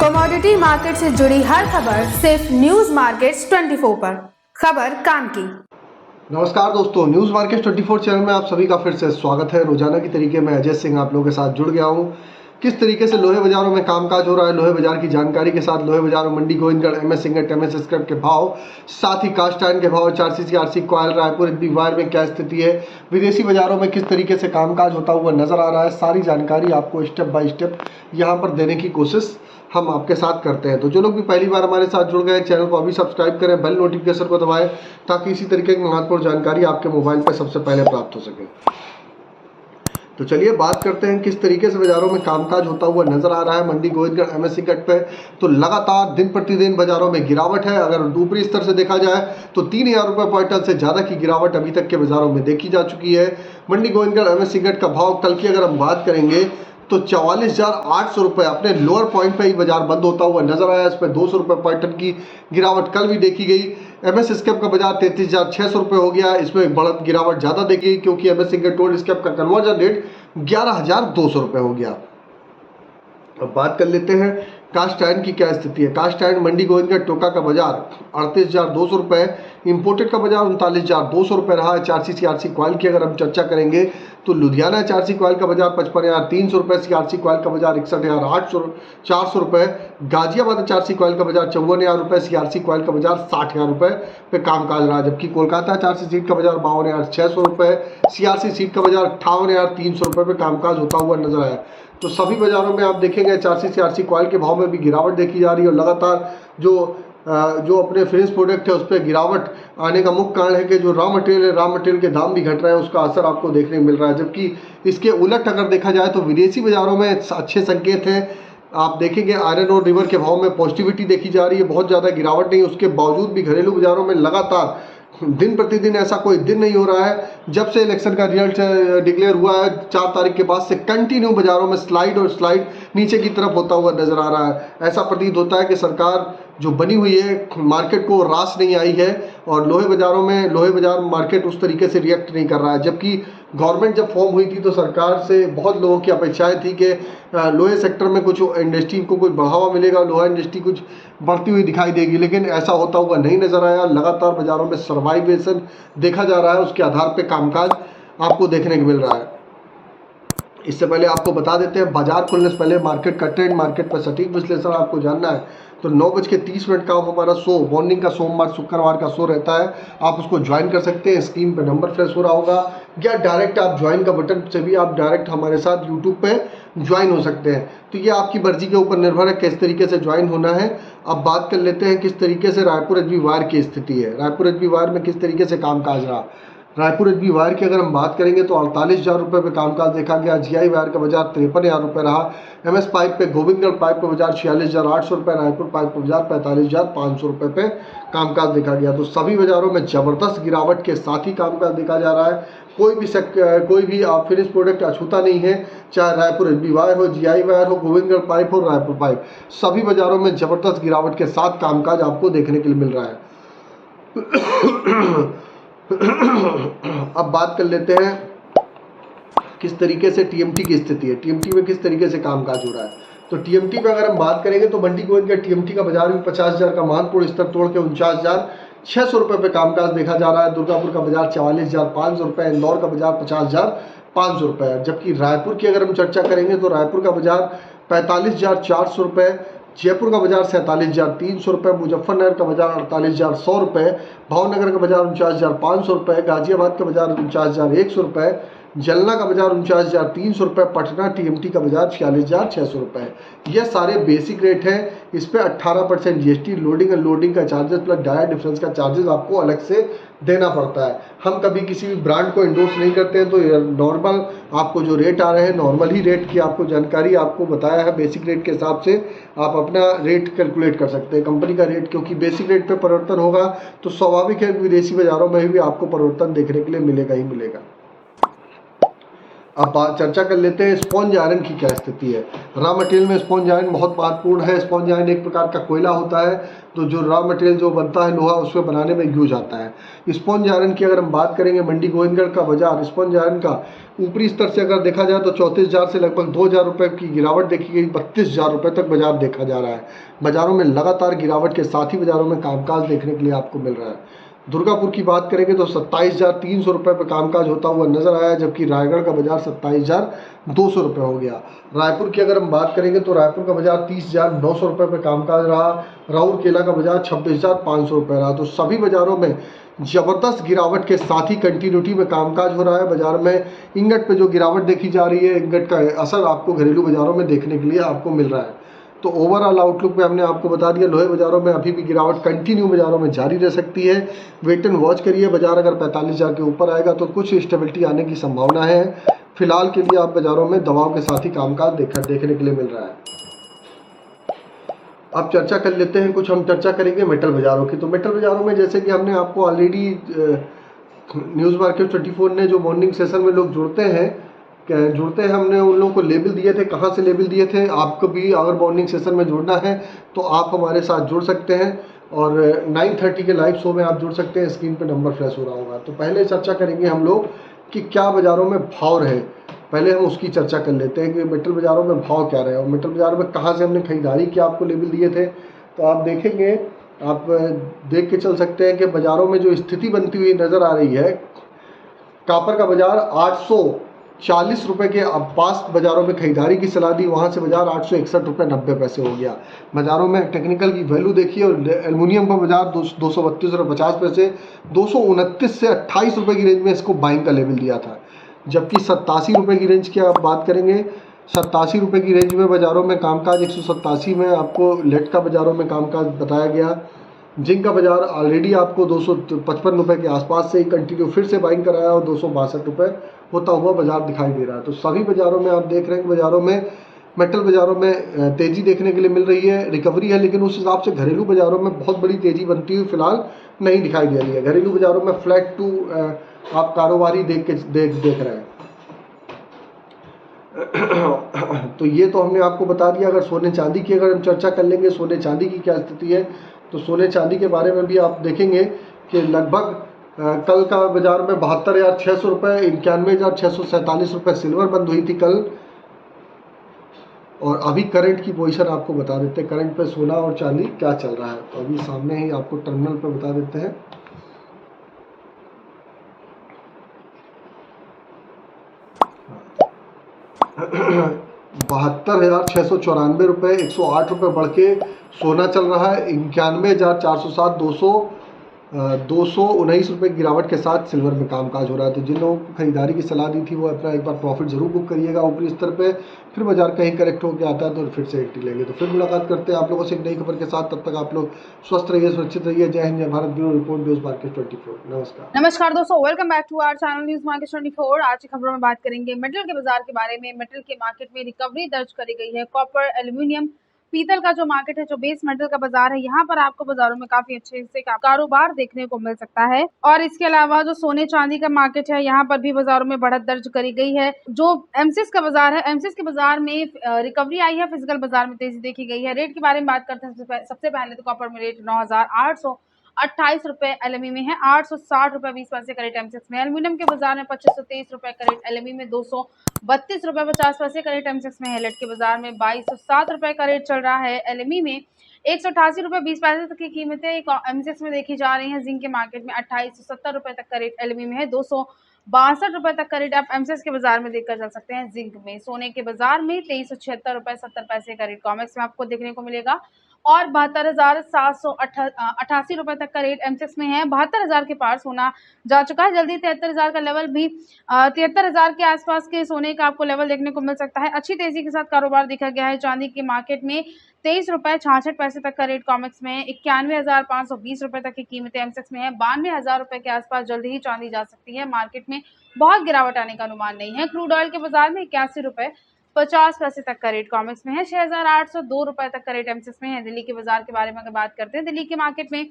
Commodity market से जुड़ी हर खबर सिर्फ न्यूज मार्केट्स 24 पर। खबर काम की। नमस्कार दोस्तों, न्यूज़ मार्केट 24 चैनल में आप सभी का फिर से स्वागत है। रोजाना की तरीके मैं अजय सिंह आप लोगों के साथ जुड़ गया हूं। किस तरीके से लोहे बाजारों में कामकाज हो रहा है, लोहे बाजार की जानकारी के साथ लोहे बाजार में Mandi Gobindgarh, MS ingot, MS scrap के भाव, साथ ही कास्ट आयरन के भाव, 4सीसी RC coil, Raipur HB wire में क्या स्थिति है, विदेशी बाजारों में किस तरीके से कामकाज होता हुआ नजर आ रहा है, सारी जानकारी आपको स्टेप बाय स्टेप यहाँ पर देने की कोशिश हम आपके साथ करते हैं। तो जो लोग भी पहली बार हमारे साथ जुड़ गए, चैनल को अभी सब्सक्राइब करें, बेल नोटिफिकेशन को दबाएं ताकि इसी तरीके की महत्वपूर्ण जानकारी आपके मोबाइल पर सबसे पहले प्राप्त हो सके। तो चलिए बात करते हैं किस तरीके से बाजारों में कामकाज होता हुआ नजर आ रहा है। मंडी गोविंदगढ़ एमएस इंगट पे तो लगातार दिन प्रतिदिन बाजारों में गिरावट है। अगर ऊपरी स्तर से देखा जाए तो 3000 रुपये क्विंटल से ज़्यादा की गिरावट अभी तक के बाजारों में देखी जा चुकी है। मंडी गोविंदगढ़ एमएस इंगट का भाव कल की अगर हम बात करेंगे तो 44,800 रुपये अपने लोअर पॉइंट पे ही बाजार बंद होता हुआ नजर आया। इस पर 200 रुपये पर टन की गिरावट कल भी देखी गई। एमएस स्क्रैप का बाजार 33,600 रुपये हो गया। इसमें एक बढ़त गिरावट ज़्यादा देखी गई क्योंकि एमएस इंगट टोल्ड स्क्रैप का कन्वर्जन रेट 11,200 रुपये हो गया। अब बात कर लेते हैं कास्ट आयरन की क्या स्थिति है। कास्ट आयरन मंडी गोविंदगढ़ टोका का बाजार 38,200 रुपये, इंपोर्टेड का बाजार 39,200 रुपये रहा है। 4सीसी आरसी कॉयल की अगर हम चर्चा करेंगे तो लुधियाना 4सी कॉयल का बाजार 55,300 रुपये, सीआरसी कॉयल का बाजार 61,400 रुपये, गाजियाबाद 4सी कॉयल का बाजार 54,000 रुपये, सीआरसी कॉयल का बाजार 60,000 रुपये पे कामकाज रहा। जबकि कोलकाता 4सी सीट का बाजार 52,600 रुपये, सीआरसी सीट का बाजार 58,300 रुपये पे कामकाज होता हुआ नजर आया। तो सभी बाजारों में आप देखेंगे 4सीसी आरसी कॉयल के भाव में भी गिरावट देखी जा रही है और लगातार जो अपने फिनिश प्रोडक्ट है उस पर गिरावट आने का मुख्य कारण है कि जो रॉ मटेरियल के दाम भी घट रहे हैं, उसका असर आपको देखने को मिल रहा है। जबकि इसके उलट अगर देखा जाए तो विदेशी बाजारों में अच्छे संकेत हैं। आप देखेंगे आयरन और रिवर के भाव में पॉजिटिविटी देखी जा रही है, बहुत ज़्यादा गिरावट नहीं। उसके बावजूद भी घरेलू बाजारों में लगातार दिन प्रतिदिन ऐसा कोई दिन नहीं हो रहा है जब से इलेक्शन का रिजल्ट डिक्लेयर हुआ है 4 तारीख के बाद से कंटिन्यू बाजारों में स्लाइड नीचे की तरफ होता हुआ नजर आ रहा है। ऐसा प्रतीत होता है कि सरकार जो बनी हुई है मार्केट को रास नहीं आई है और लोहे बाजार मार्केट उस तरीके से रिएक्ट नहीं कर रहा है। जबकि गवर्नमेंट जब फॉर्म हुई थी तो सरकार से बहुत लोगों की अपेक्षाएं थी कि लोहे सेक्टर में कुछ इंडस्ट्री को कुछ बढ़ावा मिलेगा, लोहा इंडस्ट्री कुछ बढ़ती हुई दिखाई देगी, लेकिन ऐसा होता हुआ नहीं नजर आया। लगातार बाजारों में सर्वाइवेशन देखा जा रहा है, उसके आधार पर कामकाज आपको देखने को मिल रहा है। इससे पहले आपको बता देते हैं बाजार खुलने से पहले मार्केट का ट्रेंड, मार्केट पर सटीक विश्लेषण आपको जानना है तो 9:30 का हमारा शो मॉर्निंग का सोमवार शुक्रवार का शो रहता है। आप उसको ज्वाइन कर सकते हैं। स्क्रीन पे नंबर फ्लैश हो रहा होगा या डायरेक्ट आप ज्वाइन का बटन से भी आप डायरेक्ट हमारे साथ यूट्यूब पे ज्वाइन हो सकते हैं। तो ये आपकी मर्जी के ऊपर निर्भर है किस तरीके से ज्वाइन होना है। अब बात कर लेते हैं किस तरीके से रायपुर एचबी वायर की स्थिति है। रायपुर एचबी वायर में किस तरीके से कामकाज रहा। रायपुर एचबी वायर की अगर हम बात करेंगे तो 48,000 रुपये पे कामकाज देखा गया। जीआई वायर का बाजार 53,000 रुपये रहा। एमएस पाइप पे गोविंदगढ़ पाइप का बाजार 46,800 रुपये, रायपुर पाइप का बाजार 45,500 रुपये पे कामकाज देखा गया। तो सभी बाजारों में जबरदस्त गिरावट के साथ ही कामकाज देखा जा रहा है। कोई भी आप फिनिश प्रोडक्ट अछूता नहीं है, चाहे रायपुर एचबी वायर हो, जीआई वायर हो, गोविंदगढ़ पाइप हो, रायपुर पाइप, सभी बाजारों में जबरदस्त गिरावट के साथ कामकाज आपको देखने के लिए मिल रहा है। अब बात कर लेते हैं किस तरीके से टीएमटी की स्थिति है। टीएमटी में किस तरीके से कामकाज हो रहा है तो टीएमटी पे अगर हम बात करेंगे तो मंडी गोविंदगढ़ टीएमटी का बाजार भी 50,000 का महत्वपूर्ण स्तर तोड़ के 49,600 रुपये पे कामकाज देखा जा रहा है। दुर्गापुर का बाजार 44,500 रुपये, इंदौर का बाजार 50,500 रुपये है। जबकि रायपुर की अगर हम चर्चा करेंगे तो रायपुर का बाजार 45,400 रुपये, जयपुर का बाजार 47,300 रुपये, मुजफ्फरनगर का बाजार 48,100 रुपये, भावनगर का बाजार 49,500 रुपये, गाजियाबाद का बाजार 49,100 रुपये, जलना का बाजार 49,300 रुपये, पटना टीएमटी का बाजार 46,600 रुपये। यह सारे बेसिक रेट हैं। इस पर 18% जीएसटी, लोडिंग अनलोडिंग का चार्जेस प्लस डायर डिफरेंस का चार्जेस आपको अलग से देना पड़ता है। हम कभी किसी भी ब्रांड को इंडोर्स नहीं करते हैं तो नॉर्मल आपको जो रेट आ रहे हैं नॉर्मल ही रेट की आपको जानकारी आपको बताया है। बेसिक रेट के हिसाब से आप अपना रेट कैलकुलेट कर सकते हैं। कंपनी का रेट क्योंकि बेसिक रेट पे परिवर्तन होगा तो स्वाभाविक है विदेशी बाजारों में भी आपको परिवर्तन देखने के लिए मिलेगा ही मिलेगा। अब चर्चा कर लेते हैं स्पॉन्ज आयरन की क्या स्थिति है। रॉ मटेरियल में स्पॉन्ज आयरन बहुत महत्वपूर्ण है। स्पॉन्ज आयरन एक प्रकार का कोयला होता है, तो जो रॉ मटेरियल जो बनता है लोहा उसमें बनाने में यूज आता है। स्पॉन्ज आयरन की अगर हम बात करेंगे, मंडी गोविंदगढ़ का बाजार स्पॉन्ज आयरन का ऊपरी स्तर से अगर देखा जाए तो 34,000 से लगभग 2,000 रुपये की गिरावट देखी गई। 32,000 रुपये तक बाजार देखा जा रहा है। बाजारों में लगातार गिरावट के साथ ही बाजारों में कामकाज देखने के लिए आपको मिल रहा है। दुर्गापुर की बात करेंगे तो 27,300 रुपये पर कामकाज होता हुआ नजर आया, जबकि रायगढ़ का बाजार 27,200 रुपये हो गया। रायपुर की अगर हम बात करेंगे तो रायपुर का बाजार 30,900 रुपये पर कामकाज रहा। राउरकेला का बाजार 26,500 रुपये रहा। तो सभी बाजारों में जबरदस्त गिरावट के साथ ही कंटिन्यूटी में कामकाज हो रहा है। बाजार में इंगट पे जो गिरावट देखी जा रही है, इंगट का असर आपको घरेलू बाजारों में देखने के लिए आपको मिल रहा है। तो ओवरऑल आउटलुक में हमने आपको बता दिया, लोहे बाजारों में अभी भी गिरावट कंटिन्यू बाजारों में जारी रह सकती है। वेट एंड वॉच करिए, बाजार अगर 45,000 के ऊपर आएगा तो कुछ स्टेबिलिटी आने की संभावना है। फिलहाल के लिए आप बाजारों में दबाव के साथ ही कामकाज देखने के लिए मिल रहा है। अब चर्चा कर लेते हैं, कुछ हम चर्चा करेंगे मेटल बाजारों की। तो मेटल बाजारों में जैसे कि हमने आपको ऑलरेडी न्यूज़ मार्केट 24 ने जो मॉर्निंग सेशन में लोग जुड़ते हैं हमने उन लोगों को लेबल दिए थे। कहाँ से लेबल दिए थे? आपको भी अगर मॉर्निंग सेशन में जुड़ना है तो आप हमारे साथ जुड़ सकते हैं और 9:30 के लाइव शो में आप जुड़ सकते हैं। स्क्रीन पे नंबर फ्लैश हो रहा होगा। तो पहले चर्चा करेंगे हम लोग कि क्या बाज़ारों में भाव रहे। पहले हम उसकी चर्चा कर लेते हैं कि मेटल बाज़ारों में भाव क्या रहे और मेटल बाज़ार में कहाँ से हमने खरीदारी की आपको लेबल दिए थे। तो आप देखेंगे, आप देख के चल सकते हैं कि बाज़ारों में जो स्थिति बनती हुई नज़र आ रही है, कॉपर का बाजार 840 रुपये के पास बाजारों में खरीदारी की सलाह दी, वहाँ से बाजार 861 रुपये 90 पैसे हो गया। बाजारों में टेक्निकल की वैल्यू देखिए और एल्युमिनियम का बाजार 232 रुपये 50 पैसे 229 से 28 रुपये की रेंज में इसको बाइंग का लेवल दिया था। जबकि 87 रुपये की रेंज की आप बात करेंगे, 87 रुपये की रेंज में बाजारों में कामकाज 187 में आपको लेट का बाजारों में कामकाज बताया गया। जिंक का बाजार ऑलरेडी आपको 255 रुपये के आसपास से ही कंटिन्यू फिर से बाइंग कराया और 262 रुपये होता हुआ बाजार दिखाई दे रहा है। तो सभी बाज़ारों में आप देख रहे हैं कि बाज़ारों में मेटल बाज़ारों में तेज़ी देखने के लिए मिल रही है, रिकवरी है, लेकिन उस हिसाब से घरेलू बाज़ारों में बहुत बड़ी तेज़ी बनती हुई फिलहाल नहीं दिखाई दे रही है। घरेलू बाज़ारों में फ्लैट टू आप कारोबारी देख रहे हैं। तो ये तो हमने आपको बता दिया। अगर सोने चांदी की अगर हम चर्चा कर लेंगे, सोने चांदी की क्या स्थिति है, तो सोने चांदी के बारे में भी आप देखेंगे कि लगभग कल का बाजार में 72,600 रुपये, 91,647 रुपये सिल्वर बंद हुई थी कल। और अभी करंट की पोजीशन आपको बता देते हैं, करंट पे सोना और चांदी क्या चल रहा है। तो अभी सामने ही आपको टर्मिनल पे बता देते हैं। ₹72,694 108 रुपये बढ़ के सोना चल रहा है। 91,407 219 रुपये की गिरावट के साथ सिल्वर में कामकाज हो रहा है। तो जिन लोगों को खरीदारी की सलाह दी थी वो अपना एक बार प्रॉफिट जरूर बुक करिएगा ऊपरी स्तर पे। फिर बाजार कहीं करेक्ट होकर आता है तो फिर से एंट्री लेंगे। तो फिर मुलाकात करते हैं आप लोगों से एक नई खबर के साथ। तब तक आप लोग स्वस्थ रहिए, सुरक्षित रहिए। जय हिंद, जय Bharat. Bureau report, news market 24। नमस्कार दोस्तों, welcome back to our channel news market 24। आज की खबरों में बात करेंगे मेटल के बाजार के बारे में। मेटल के मार्केट में रिकवरी दर्ज करी गई है। कॉपर, एल्यूमिनियम, पीतल का जो मार्केट है, जो बेस मेटल का बाजार है, यहाँ पर आपको बाजारों में काफी अच्छे से कारोबार देखने को मिल सकता है। और इसके अलावा जो सोने चांदी का मार्केट है, यहाँ पर भी बाजारों में बढ़त दर्ज करी गई है। जो एमसीएक्स का बाजार है, एमसीएक्स के बाजार में रिकवरी आई है, फिजिकल बाजार में तेजी देखी गई है। रेट के बारे में बात करते हैं। सबसे पहले तो कॉपर में रेट 9,828 रुपए एलएमई में है। 860 रुपए 20 पैसे का रेट एमसीएक्स में। एल्यूमिनियम के बाजार में 2523 रुपए का रेट एलएमई में, 232 रुपए 50 पैसे का रेट एमसीएक्स में है। लेट के बाजार में 2207 रुपए का रेट चल रहा है एलएमई में। 188 रुपए 20 पैसे तक की कीमतें एमसीएक्स में देखी जा रही हैं। जिंक के मार्केट में 2870 रुपए तक का रेट एलएमई में है। 262 रुपए तक का रेट आप एमसीएक्स के बाजार में देखकर चल सकते हैं। जिंक में सोने के बाजार में 2376 रुपए 70 पैसे का रेट कॉमेक्स में आपको देखने को मिलेगा और 72,788 रुपए तक का रेट एमसीएक्स में है। 72,000 के पार सोना जा चुका है। जल्दी 73,000 का लेवल भी 73,000 के आसपास के सोने का आपको लेवल देखने को मिल सकता है। अच्छी तेजी के साथ कारोबार देखा गया है। चांदी के मार्केट में 23 रुपए 66 पैसे तक का रेट कॉमेक्स में है। 91,520 रुपए तक की कीमतें एमसीएक्स में है। 92,000 रुपए के आसपास जल्दी ही चांदी जा सकती है। मार्केट में बहुत गिरावट आने का अनुमान नहीं है। क्रूड ऑयल के बाजार में 81 रुपए 50 पैसे तक का रेट कॉमेक्स में है। 6,802 रुपए तक का रेट एमसीएक्स में है। दिल्ली के बाजार के बारे में अगर बात करते हैं, दिल्ली के मार्केट में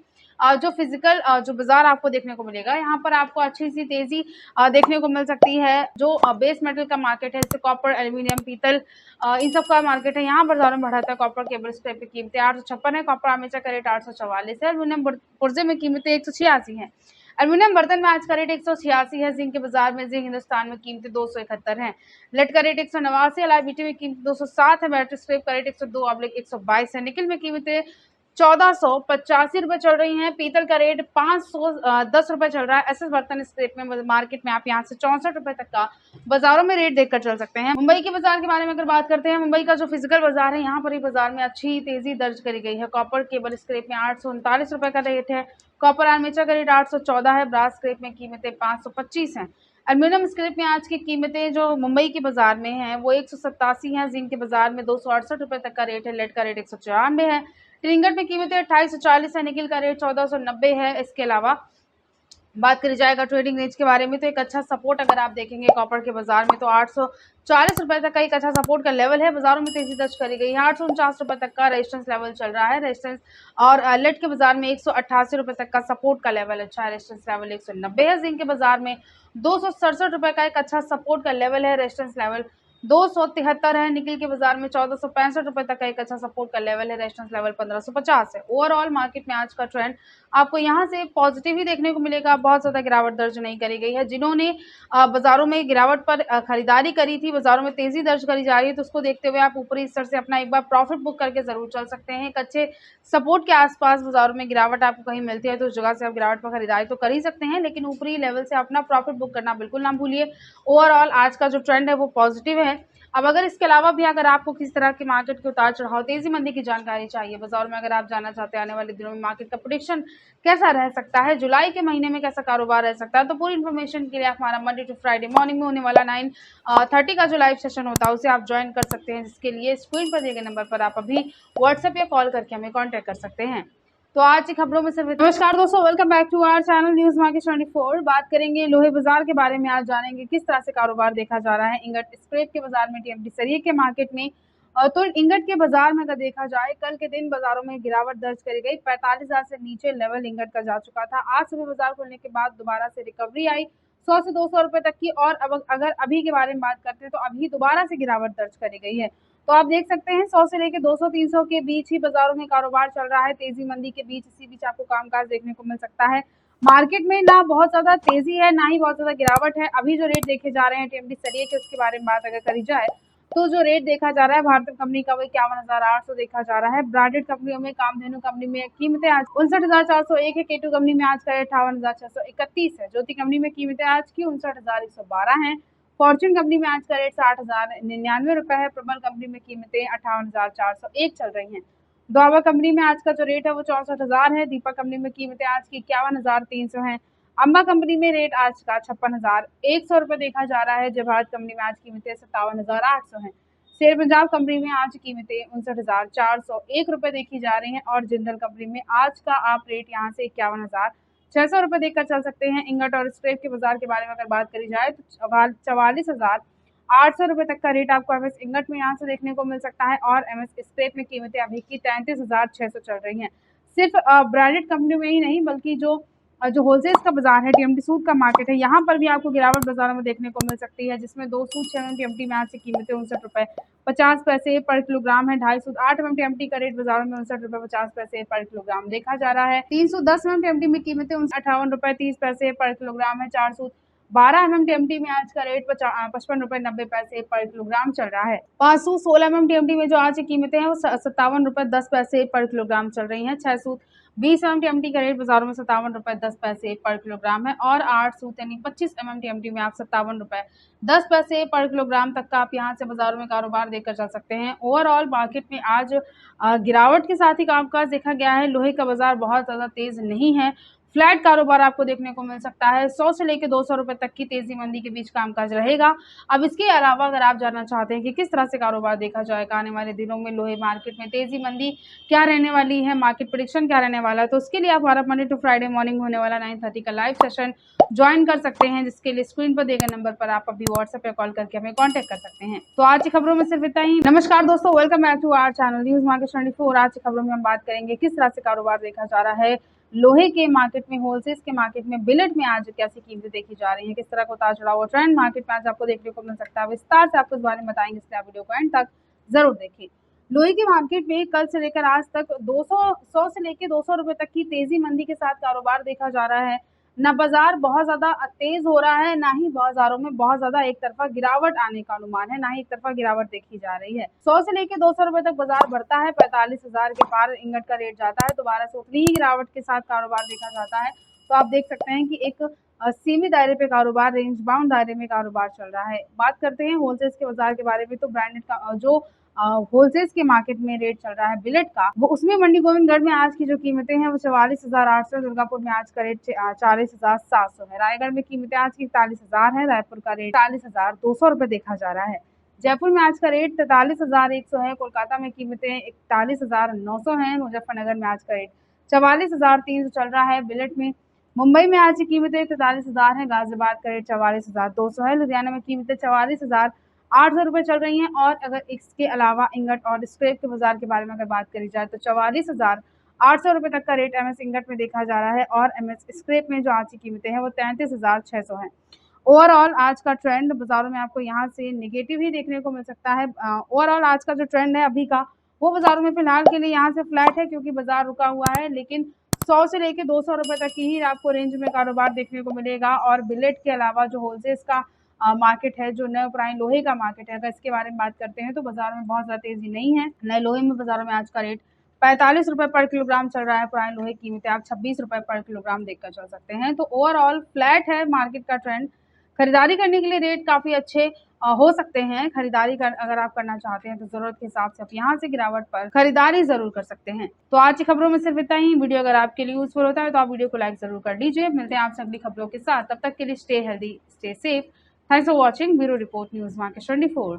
जो फिजिकल जो बाजार आपको देखने को मिलेगा, यहाँ पर आपको अच्छी सी तेजी देखने को मिल सकती है। जो बेस मेटल का मार्केट है, जैसे कॉपर, एल्यूमिनियम, पीतल, इन सब का मार्केट है, यहाँ बाजार में बढ़ा था। कॉपर केबल स्क्रैप की कीमतें 856 है, कॉपर आर्मेचर का रेट 844 है, एल्यूमिनियम पुर्जे में कीमतें 186 है। एल्यूमिनियम बर्तन में आज का रेट 186 है। जिंक के बाजार में जिंक हिंदुस्तान में कीमतें 271 है। लेड का रेट 189 है। LIBT में कीमत 207 है। बैटरी स्क्रैप का रेट 102/122 है। निकल में कीमतें 1485 रुपए चल रही हैं। पीतल का रेट 510 रुपए चल रहा है। एसएस बर्तन स्क्रैप में मार्केट में आप यहाँ से 64 रुपए तक का बाजारों में रेट देखकर चल सकते हैं। मुंबई के बाजार के बारे में अगर बात करते हैं, मुंबई का जो फिजिकल बाजार है, यहाँ पर ही बाजार में अच्छी तेजी दर्ज करी गई है। कॉपर केबल स्क्रैप में 839 रुपए का रेट है। कॉपर आर्मेचर का रेट 814 है। ब्रास स्क्रैप में कीमतें 525 हैं। एल्यूमिनियम स्क्रैप में आज की कीमतें जो मुंबई के बाजार में हैं वो 187 हैं। जिंक के बाजार में 268 रुपए तक का रेट है। लेड का रेट 194 है। ट्रिंगट में कीमतें 2840 है। निकल का रेट 1490 है। इसके अलावा बात करी जाएगा ट्रेडिंग रेंज के बारे में, तो एक अच्छा सपोर्ट अगर आप देखेंगे कॉपर के बाजार में, तो 840 रुपए तक का एक अच्छा सपोर्ट का लेवल है। बाजारों में तेजी दर्ज करी गई है। 849 रुपए तक का रेजिस्टेंस लेवल चल रहा है। रेजिस्टेंस और लेड के बाजार में 188 रुपए तक का सपोर्ट का लेवल अच्छा है। रेजिस्टेंस लेवल 190 है। जिंक के बाजार में 267 रुपए का एक अच्छा सपोर्ट का लेवल है। रेजिस्टेंस लेवल 273 है। निकल के बाजार में 1465 रुपए तक का एक अच्छा सपोर्ट का लेवल है। रेजिस्टेंस लेवल 1550 है। ओवरऑल मार्केट में आज का ट्रेंड आपको यहाँ से पॉजिटिव ही देखने को मिलेगा। बहुत ज्यादा गिरावट दर्ज नहीं करी गई है। जिन्होंने बाजारों में गिरावट पर खरीदारी करी थी, बाजारों में तेजी दर्ज करी जा रही है, तो उसको देखते हुए आप ऊपरी स्तर से अपना एक बार प्रॉफिट बुक करके जरूर चल सकते हैं। एक अच्छे सपोर्ट के आसपास बाजारों में गिरावट आपको कहीं मिलती है तो उस जगह से आप गिरावट पर खरीदारी तो कर ही सकते हैं, लेकिन ऊपरी लेवल से अपना प्रॉफिट बुक करना बिल्कुल ना भूलिए। ओवरऑल आज का जो ट्रेंड है वो पॉजिटिव है। अब अगर इसके अलावा भी अगर आपको किस तरह के मार्केट के उतार चढ़ाव, तेजी मंदी की जानकारी चाहिए, बाजार में अगर आप जानना चाहते हैं आने वाले दिनों में मार्केट का प्रेडिक्शन कैसा रह सकता है, जुलाई के महीने में कैसा कारोबार रह सकता है, तो पूरी इन्फॉर्मेशन के लिए आप हमारा मंडे टू फ्राइडे मॉर्निंग में होने वाला 9:30 का जो लाइव सेशन होता है उसे आप ज्वाइन कर सकते हैं, जिसके लिए स्क्रीन पर दिए गए नंबर पर आप अभी व्हाट्सएप या कॉल करके हमें कॉन्टैक्ट कर सकते हैं। तो आज की खबरों में सिर्फ नमस्कार दोस्तों, welcome back to our channel news market 24। बात करेंगे लोहे बाजार के बारे में। आज जानेंगे किस तरह से कारोबार देखा जा रहा है इंगट स्क्रैप के बाजार में, टीएमटी सरिये के मार्केट में। तो इंगट के बाजार में अगर देखा जाए, कल के दिन बाजारों में गिरावट दर्ज करी गई। 45,000 से नीचे लेवल इंगट का जा चुका था। आज सुबह बाजार खुलने के बाद दोबारा से रिकवरी आई 100 से 200 रुपए तक की। और अब अगर अभी के बारे में बात करते हैं तो अभी दोबारा से गिरावट दर्ज करी गई है। तो आप देख सकते हैं 100 से लेकर 200-300 के बीच ही बाजारों में कारोबार चल रहा है। तेजी मंदी के बीच इसी बीच आपको कामकाज देखने को मिल सकता है। मार्केट में ना बहुत ज्यादा तेजी है, ना ही बहुत ज्यादा गिरावट है। अभी जो रेट देखे जा रहे हैं टीएमटी सरिये के, उसके बारे में बात अगर करी जाए तो जो रेट देखा जा रहा है भारतीय कंपनी का वो 51,800 देखा जा रहा है। ब्रांडेड कंपनियों में कामधेनु कंपनी में कीमतें आज 59,401 है। K2 कंपनी में आज का रेट 58,631 है। ज्योति कंपनी में कीमतें आज की 59,112 है। फॉर्च्यून कंपनी में आज का रेट 60,099 रुपए है। प्रबल कंपनी में कीमतें 58,401 चल रही हैं। दोआबा कंपनी में आज का जो रेट है वो 64,000 है। दीपक कंपनी में कीमतें आज की 51,300 है। अम्बा कंपनी में रेट आज का 56,100 रुपए देखा जा रहा है। जवाहर कंपनी में आज कीमतें 57,800 है। शेर पंजाब कंपनी में आज कीमतें 59,401 रुपए देखी जा रही हैं। और जिंदल कंपनी में आज का आप रेट यहाँ से 51,600 रुपए देखकर चल सकते हैं। इंगट और स्क्रैप के बाजार के बारे में अगर बात करी जाए तो 44,800 रुपए तक का रेट आपको एमएस इंगट में यहाँ से देखने को मिल सकता है। और एमएस स्क्रैप में कीमतें अभी की 33,600 चल रही हैं। सिर्फ ब्रांडेड कंपनी में ही नहीं बल्कि जो होलसेल का बाजार है, टीएमटी सूद का मार्केट है, यहाँ पर भी आपको गिरावट बाजारों में देखने को मिल सकती है, जिसमें 2 सूद 6 mm टीएमटी में आज की कीमतें 59 रुपए 50 पैसे पर किलोग्राम है। 2.5 सूद 8 mm टीएमटी का रेट बाजारों में 59 रुपए 50 पैसे पर किलोग्राम देखा जा रहा है। 310 mm टीएमटी में कीमतें 58 रुपए 30 पैसे पर किलोग्राम है। 4 सूद 12 mm टीएमटी में आज का रेट 55 रुपए 90 पैसे पर किलोग्राम चल रहा है। 5 सूद 16 mm टीएमटी में जो आज की कीमतें हैं वो 57 रुपए 10 पैसे पर किलोग्राम चल रही हैं। 6 सूद 20 mm टीएमटी का रेट बाजारों में 57 रुपए 10 पैसे पर किलोग्राम है। और 8 सूद यानी 25 mm टीएमटी में आप 57 रुपए 10 पैसे पर किलोग्राम तक का आप यहाँ से बाजारों में कारोबार देखकर चल सकते हैं। ओवरऑल मार्केट में आज गिरावट के साथ ही कामकाज देखा गया है। लोहे का बाजार बहुत ज़्यादा तेज नहीं है। फ्लैट कारोबार आपको देखने को मिल सकता है। 100 से लेकर 200 रुपए तक की तेजी मंदी के बीच कामकाज रहेगा। अब इसके अलावा अगर आप जानना चाहते हैं कि किस तरह से कारोबार देखा जाएगा आने वाले दिनों में, लोहे मार्केट में तेजी मंदी क्या रहने वाली है, मार्केट प्रेडिक्शन क्या रहने वाला है, तो उसके लिए आप हमारा मंडे टू फ्राइडे मॉर्निंग होने वाला 9:30 का लाइव सेशन ज्वाइन कर सकते हैं, जिसके लिए स्क्रीन पर दिए गए नंबर पर आप अभी व्हाट्सएप या कॉल करके हमें कांटेक्ट कर सकते हैं। तो आज की खबरों में सिर्फ इतना ही। नमस्कार दोस्तों, welcome back to our channel news market 24। आज की खबरों में हम बात करेंगे किस तरह से कारोबार देखा जा रहा है लोहे के मार्केट में, होलसेल के मार्केट में, बिलेट में आज कैसी कीमतें देखी जा रही हैं, किस तरह का उतार चढ़ाव और ट्रेंड मार्केट में आज आपको देखने को मिल सकता है। विस्तार से आपको इस बारे में बताएंगे, इसलिए आप वीडियो को एंड तक जरूर देखें। लोहे के मार्केट में कल से लेकर आज तक 100 से लेकर 200 रुपए तक की तेजी मंदी के साथ कारोबार देखा जा रहा है। ना बाजार बहुत ज्यादा तेज हो रहा है, ना ही बाजारों में बहुत ज्यादा एक तरफा गिरावट आने का अनुमान है, ना ही एक तरफा गिरावट देखी जा रही है। 100 से लेकर 200 रुपए तक बाजार बढ़ता है, 45,000 के पार इंगट का रेट जाता है, दोबारा से उतनी ही गिरावट के साथ कारोबार देखा जाता है। तो आप देख सकते हैं कि एक सीमित दायरे पे कारोबार, रेंज बाउंड दायरे में कारोबार चल रहा है। बात करते हैं होलसेल के बाजार के बारे में, तो ब्रांडेड का जो होलसेल्स के मार्केट में रेट चल रहा है बिलेट का, वो उसमें मंडी गोविंदगढ़ में आज की जो कीमतें हैं वो 44,800, दुर्गापुर में आज का रेट 40,700 है, रायगढ़ में कीमतें आज की 41,000 है, रायपुर का रेट 40,200 रुपए देखा जा रहा है, जयपुर में आज का रेट 43,100 है, कोलकाता में कीमतें 41,900 है, मुजफ्फरनगर में आज का रेट 44,300 चल रहा है बिलेट में, मुंबई में आज की कीमतें 43,000 है, गाजियाबाद का रेट 44,200 है, लुधियाना में कीमतें 44,800 रुपए चल रही हैं। और अगर इसके अलावा इंगट और स्क्रैप के बाजार के बारे में अगर बात करी जाए तो 44,800 रुपए तक का रेट एमएस इंगट में देखा जा रहा है, और एमएस स्क्रैप में जो आज की कीमतें हैं वो 33,600 हैं। ओवरऑल आज का ट्रेंड बाजारों में आपको यहाँ से नेगेटिव ही देखने को मिल सकता है। ओवरऑल आज का जो ट्रेंड है अभी का, वो बाजारों में फिलहाल के लिए यहाँ से फ्लैट है, क्योंकि बाजार रुका हुआ है, लेकिन 100 से लेकर 200 रुपए तक की ही आपको रेंज में कारोबार देखने को मिलेगा। और बिलेट के अलावा जो होलसेल्स का मार्केट है, जो नए प्राइम लोहे का मार्केट है, अगर इसके बारे में बात करते हैं तो बाजार में बहुत ज्यादा तेजी नहीं है। नए लोहे में बाजारों में आज का रेट 45 रुपए पर किलोग्राम चल रहा है, पुराने लोहे की कीमतें आप 26 रुपए पर किलोग्राम देखकर चल सकते हैं। तो ओवरऑल फ्लैट है मार्केट का ट्रेंड। खरीदारी करने के लिए रेट काफी अच्छे हो सकते हैं। खरीदारी अगर आप करना चाहते हैं तो जरूरत के हिसाब से आप यहाँ से गिरावट पर खरीदारी जरूर कर सकते हैं। तो आज की खबरों में सिर्फ इतना ही। वीडियो अगर आपके लिए यूजफुल होता है तो आप वीडियो को लाइक जरूर कर लीजिए। मिलते हैं आपसे अगली खबरों के साथ, तब तक के लिए stay healthy, stay safe. Thanks for watching bureau report news market 24।